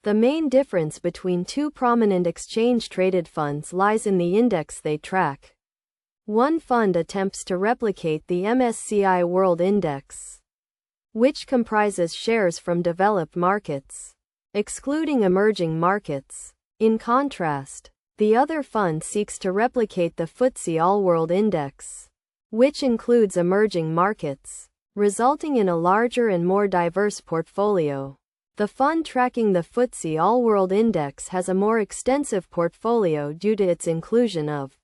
The main difference between two prominent exchange-traded funds lies in the index they track. One fund attempts to replicate the MSCI World Index, which comprises shares from developed markets, excluding emerging markets. In contrast, the other fund seeks to replicate the FTSE All-World Index, which includes emerging markets, resulting in a larger and more diverse portfolio. The fund tracking the FTSE All-World Index has a more extensive portfolio due to its inclusion of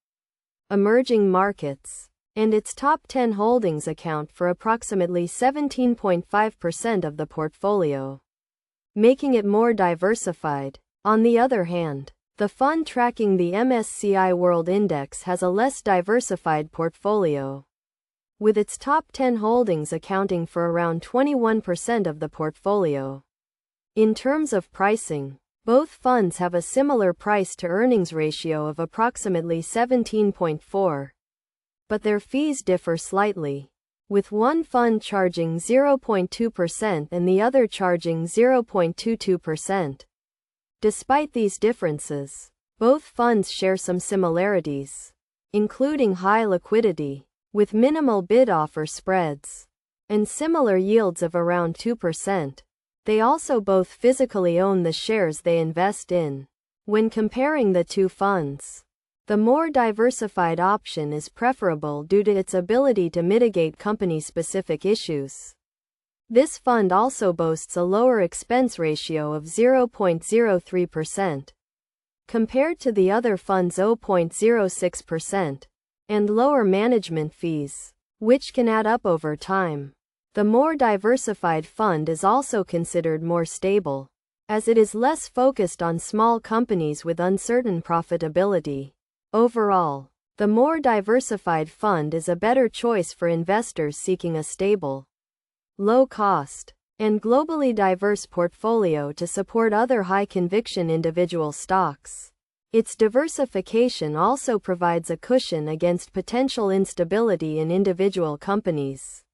emerging markets, and its top 10 holdings account for approximately 17.5% of the portfolio, making it more diversified. On the other hand, the fund tracking the MSCI World Index has a less diversified portfolio, with its top 10 holdings accounting for around 21% of the portfolio. In terms of pricing, both funds have a similar price-to-earnings ratio of approximately 17.4, but their fees differ slightly, with one fund charging 0.2% and the other charging 0.22%. Despite these differences, both funds share some similarities, including high liquidity, with minimal bid-offer spreads, and similar yields of around 2%. They also both physically own the shares they invest in. When comparing the two funds, the more diversified option is preferable due to its ability to mitigate company-specific issues. This fund also boasts a lower expense ratio of 0.03%, compared to the other fund's 0.06%, and lower management fees, which can add up over time. The more diversified fund is also considered more stable, as it is less focused on small companies with uncertain profitability. Overall, the more diversified fund is a better choice for investors seeking a stable, low-cost, and globally diverse portfolio to support other high-conviction individual stocks. Its diversification also provides a cushion against potential instability in individual companies.